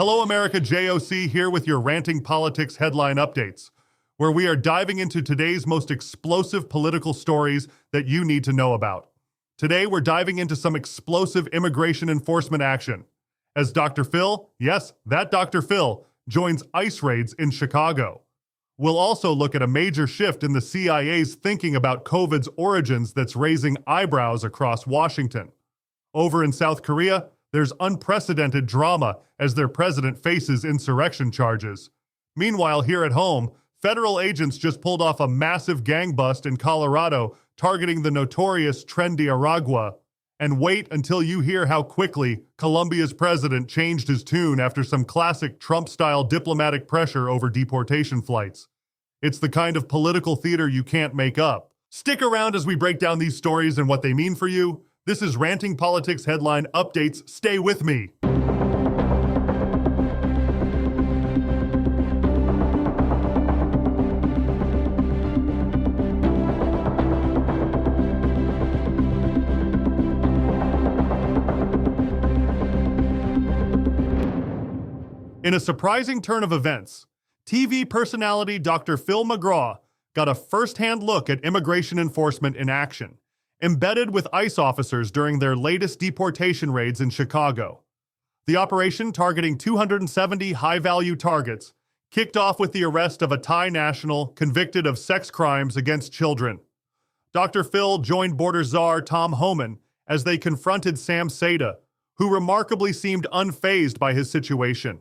Hello, America. JOC here with your Ranting Politics headline updates, where we are diving into today's most explosive political stories that you need to know about. Today, we're diving into some explosive immigration enforcement action as Dr. Phil, yes, that Dr. Phil, joins ICE raids in Chicago. We'll also look at a major shift in the CIA's thinking about COVID's origins that's raising eyebrows across Washington. Over in South Korea, there's unprecedented drama as their president faces insurrection charges. Meanwhile, here at home, federal agents just pulled off a massive gang bust in Colorado targeting the notorious Tren de Aragua. And wait until you hear how quickly Colombia's president changed his tune after some classic Trump-style diplomatic pressure over deportation flights. It's the kind of political theater you can't make up. Stick around as we break down these stories and what they mean for you. This is Ranting Politics Headline Updates. Stay with me. In a surprising turn of events, TV personality Dr. Phil McGraw got a first-hand look at immigration enforcement in action, embedded with ICE officers during their latest deportation raids in Chicago. The operation, targeting 270 high-value targets, kicked off with the arrest of a Thai national convicted of sex crimes against children. Dr. Phil joined border czar Tom Homan as they confronted Sam Seda, who remarkably seemed unfazed by his situation.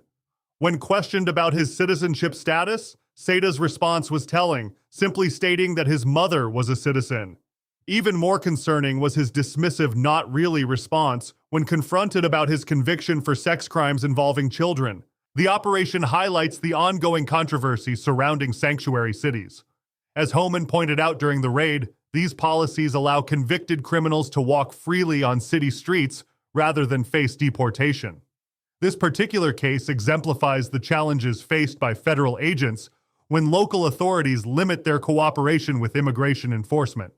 When questioned about his citizenship status, Seda's response was telling, simply stating that his mother was a citizen. Even more concerning was his dismissive "not really" response when confronted about his conviction for sex crimes involving children. The operation highlights the ongoing controversy surrounding sanctuary cities. As Homan pointed out during the raid, these policies allow convicted criminals to walk freely on city streets rather than face deportation. This particular case exemplifies the challenges faced by federal agents when local authorities limit their cooperation with immigration enforcement.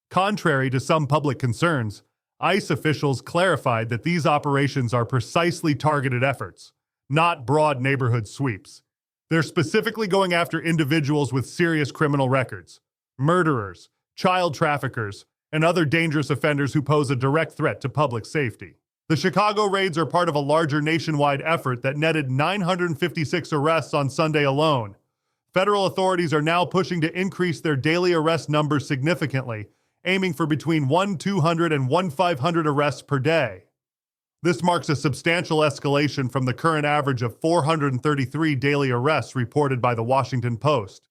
Contrary to some public concerns, ICE officials clarified that these operations are precisely targeted efforts, not broad neighborhood sweeps. They're specifically going after individuals with serious criminal records, murderers, child traffickers, and other dangerous offenders who pose a direct threat to public safety. The Chicago raids are part of a larger nationwide effort that netted 956 arrests on Sunday alone. Federal authorities are now pushing to increase their daily arrest numbers significantly, aiming for between 1,200 and 1,500 arrests per day. This marks a substantial escalation from the current average of 433 daily arrests reported by the Washington Post.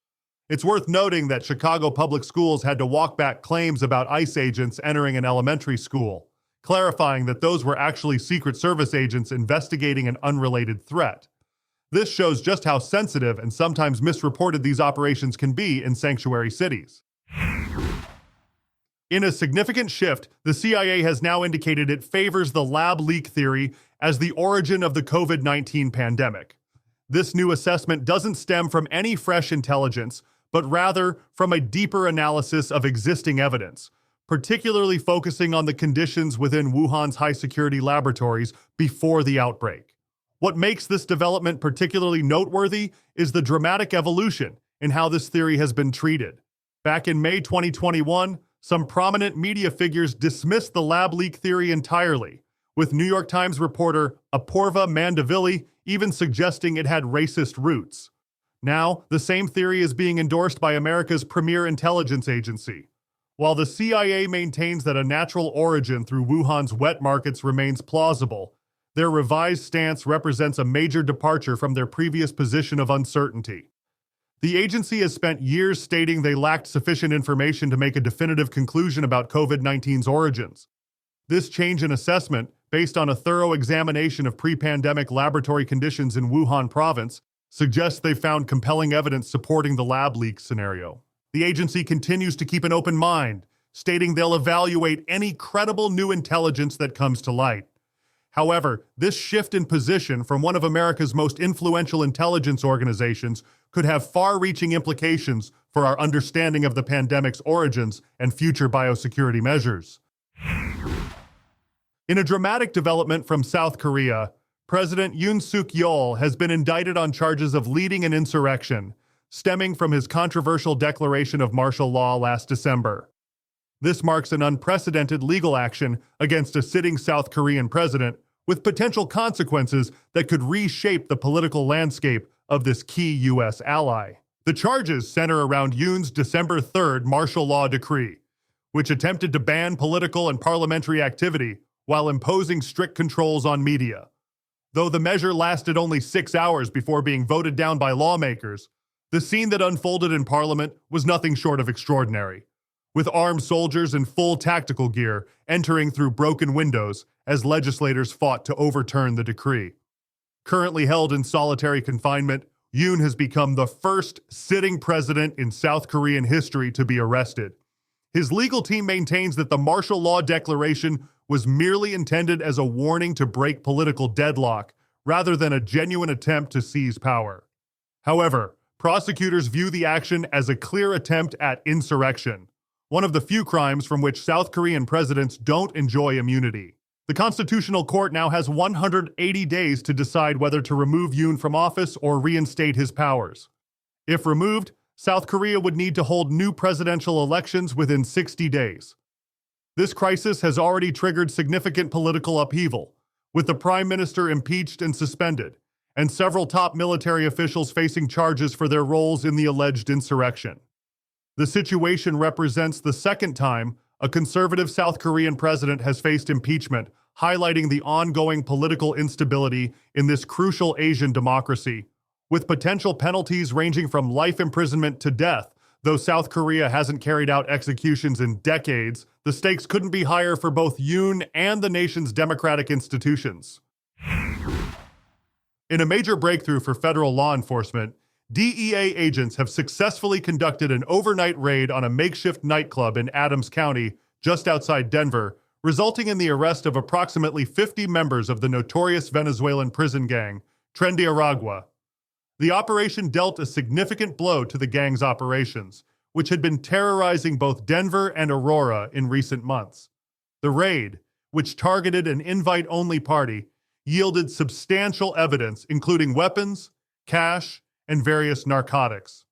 It's worth noting that Chicago public schools had to walk back claims about ICE agents entering an elementary school, clarifying that those were actually Secret Service agents investigating an unrelated threat. This shows just how sensitive and sometimes misreported these operations can be in sanctuary cities. In a significant shift, the CIA has now indicated it favors the lab leak theory as the origin of the COVID-19 pandemic. This new assessment doesn't stem from any fresh intelligence, but rather from a deeper analysis of existing evidence, particularly focusing on the conditions within Wuhan's high-security laboratories before the outbreak. What makes this development particularly noteworthy is the dramatic evolution in how this theory has been treated. Back in May 2021, some prominent media figures dismissed the lab leak theory entirely, with New York Times reporter Apoorva Mandavili even suggesting it had racist roots. Now, the same theory is being endorsed by America's premier intelligence agency. While the CIA maintains that a natural origin through Wuhan's wet markets remains plausible, their revised stance represents a major departure from their previous position of uncertainty. The agency has spent years stating they lacked sufficient information to make a definitive conclusion about COVID-19's origins. This change in assessment, based on a thorough examination of pre-pandemic laboratory conditions in Wuhan province, suggests they found compelling evidence supporting the lab leak scenario. The agency continues to keep an open mind, stating they'll evaluate any credible new intelligence that comes to light. However, this shift in position from one of America's most influential intelligence organizations could have far-reaching implications for our understanding of the pandemic's origins and future biosecurity measures. In a dramatic development from South Korea, President Yoon Suk-yeol has been indicted on charges of leading an insurrection, stemming from his controversial declaration of martial law last December. This marks an unprecedented legal action against a sitting South Korean president, with potential consequences that could reshape the political landscape of this key U.S. ally. The charges center around Yoon's December 3rd martial law decree, which attempted to ban political and parliamentary activity while imposing strict controls on media. Though the measure lasted only 6 hours before being voted down by lawmakers, the scene that unfolded in Parliament was nothing short of extraordinary, with armed soldiers in full tactical gear entering through broken windows as legislators fought to overturn the decree. Currently held in solitary confinement, Yoon has become the first sitting president in South Korean history to be arrested. His legal team maintains that the martial law declaration was merely intended as a warning to break political deadlock, rather than a genuine attempt to seize power. However, prosecutors view the action as a clear attempt at insurrection, one of the few crimes from which South Korean presidents don't enjoy immunity. The Constitutional Court now has 180 days to decide whether to remove Yoon from office or reinstate his powers. If removed, South Korea would need to hold new presidential elections within 60 days. This crisis has already triggered significant political upheaval, with the prime minister impeached and suspended, and several top military officials facing charges for their roles in the alleged insurrection. The situation represents the second time a conservative South Korean president has faced impeachment, highlighting the ongoing political instability in this crucial Asian democracy, with potential penalties ranging from life imprisonment to death. Though South Korea hasn't carried out executions in decades, the stakes couldn't be higher for both Yoon and the nation's democratic institutions. In a major breakthrough for federal law enforcement, DEA agents have successfully conducted an overnight raid on a makeshift nightclub in Adams County, just outside Denver, resulting in the arrest of approximately 50 members of the notorious Venezuelan prison gang, Tren de Aragua. The operation dealt a significant blow to the gang's operations, which had been terrorizing both Denver and Aurora in recent months. The raid, which targeted an invite-only party, yielded substantial evidence, including weapons, cash, and various narcotics.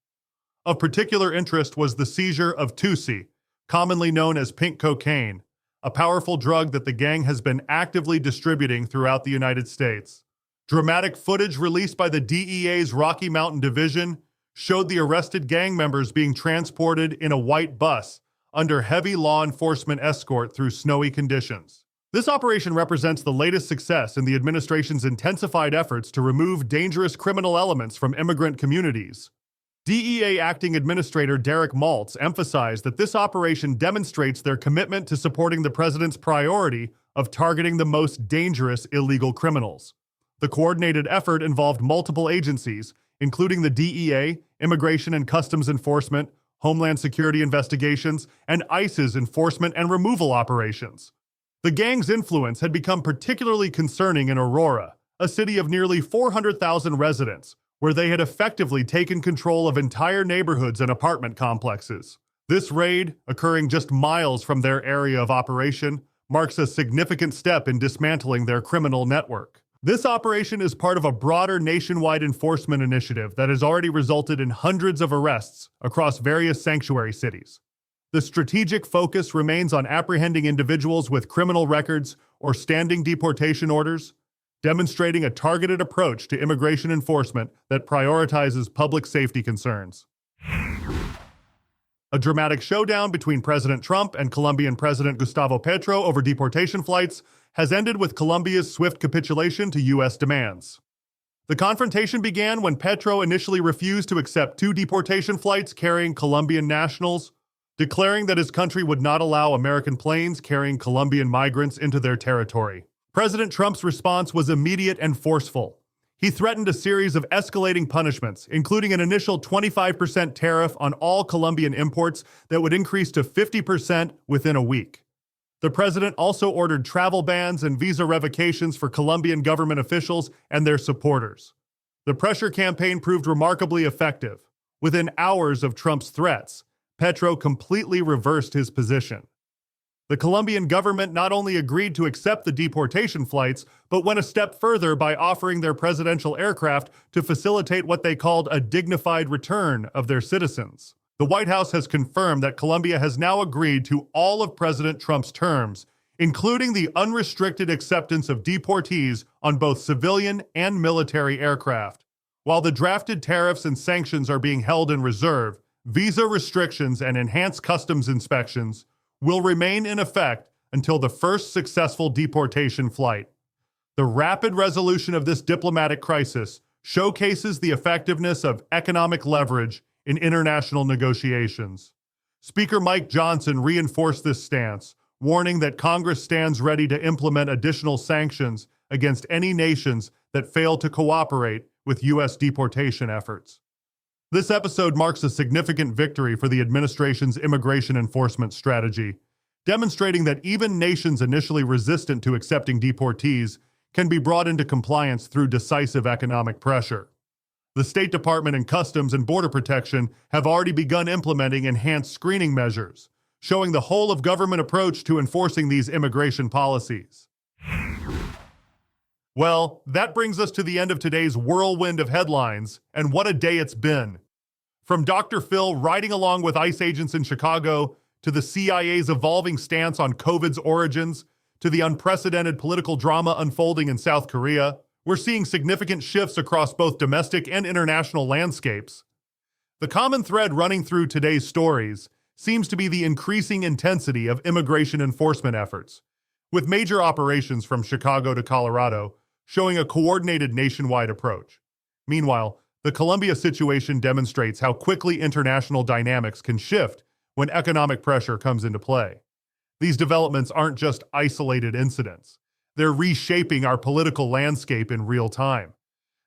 Of particular interest was the seizure of Tusi, commonly known as pink cocaine, a powerful drug that the gang has been actively distributing throughout the United States. Dramatic footage released by the DEA's Rocky Mountain Division showed the arrested gang members being transported in a white bus under heavy law enforcement escort through snowy conditions. This operation represents the latest success in the administration's intensified efforts to remove dangerous criminal elements from immigrant communities. DEA Acting Administrator Derek Maltz emphasized that this operation demonstrates their commitment to supporting the president's priority of targeting the most dangerous illegal criminals. The coordinated effort involved multiple agencies, including the DEA, Immigration and Customs Enforcement, Homeland Security Investigations, and ICE's enforcement and removal operations. The gang's influence had become particularly concerning in Aurora, a city of nearly 400,000 residents, where they had effectively taken control of entire neighborhoods and apartment complexes. This raid, occurring just miles from their area of operation, marks a significant step in dismantling their criminal network. This operation is part of a broader nationwide enforcement initiative that has already resulted in hundreds of arrests across various sanctuary cities. The strategic focus remains on apprehending individuals with criminal records or standing deportation orders, demonstrating a targeted approach to immigration enforcement that prioritizes public safety concerns. A dramatic showdown between President Trump and Colombian President Gustavo Petro over deportation flights has ended with Colombia's swift capitulation to U.S. demands. The confrontation began when Petro initially refused to accept 2 deportation flights carrying Colombian nationals, declaring that his country would not allow American planes carrying Colombian migrants into their territory. President Trump's response was immediate and forceful. He threatened a series of escalating punishments, including an initial 25% tariff on all Colombian imports that would increase to 50% within a week. The president also ordered travel bans and visa revocations for Colombian government officials and their supporters. The pressure campaign proved remarkably effective. Within hours of Trump's threats, Petro completely reversed his position. The Colombian government not only agreed to accept the deportation flights, but went a step further by offering their presidential aircraft to facilitate what they called a dignified return of their citizens. The White House has confirmed that Colombia has now agreed to all of President Trump's terms, including the unrestricted acceptance of deportees on both civilian and military aircraft. While the drafted tariffs and sanctions are being held in reserve, visa restrictions and enhanced customs inspections will remain in effect until the first successful deportation flight. The rapid resolution of this diplomatic crisis showcases the effectiveness of economic leverage in international negotiations. Speaker Mike Johnson reinforced this stance, warning that Congress stands ready to implement additional sanctions against any nations that fail to cooperate with U.S. deportation efforts. This episode marks a significant victory for the administration's immigration enforcement strategy, demonstrating that even nations initially resistant to accepting deportees can be brought into compliance through decisive economic pressure. The State Department and Customs and Border Protection have already begun implementing enhanced screening measures, showing the whole-of-government approach to enforcing these immigration policies. Well, that brings us to the end of today's whirlwind of headlines, and what a day it's been. From Dr. Phil riding along with ICE agents in Chicago, to the CIA's evolving stance on COVID's origins, to the unprecedented political drama unfolding in South Korea, we're seeing significant shifts across both domestic and international landscapes. The common thread running through today's stories seems to be the increasing intensity of immigration enforcement efforts, with major operations from Chicago to Colorado showing a coordinated nationwide approach. Meanwhile, the Colombia situation demonstrates how quickly international dynamics can shift when economic pressure comes into play. These developments aren't just isolated incidents. They're reshaping our political landscape in real time.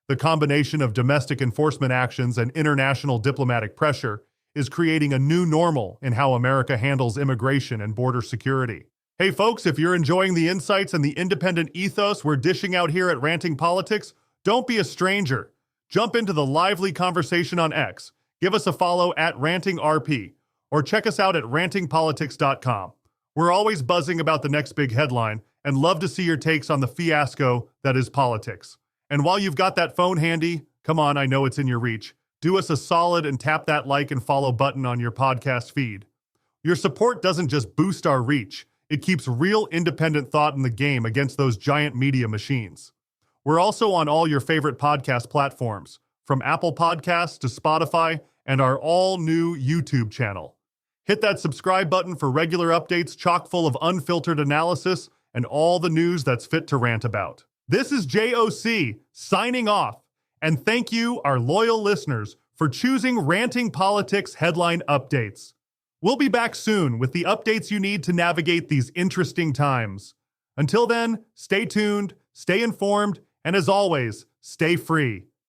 The combination of domestic enforcement actions and international diplomatic pressure is creating a new normal in how America handles immigration and border security. Hey folks, if you're enjoying the insights and the independent ethos we're dishing out here at Ranting Politics, don't be a stranger. Jump into the lively conversation on X, give us a follow at RantingRP, or check us out at rantingpolitics.com. We're always buzzing about the next big headline and love to see your takes on the fiasco that is politics. And while you've got that phone handy, come on, I know it's in your reach, do us a solid and tap that like and follow button on your podcast feed. Your support doesn't just boost our reach, it keeps real independent thought in the game against those giant media machines. We're also on all your favorite podcast platforms, from Apple Podcasts to Spotify and our all-new YouTube channel. Hit that subscribe button for regular updates chock full of unfiltered analysis and all the news that's fit to rant about. This is JOC signing off, and thank you, our loyal listeners, for choosing Ranting Politics headline updates. We'll be back soon with the updates you need to navigate these interesting times. Until then, stay tuned, stay informed, and as always, stay free.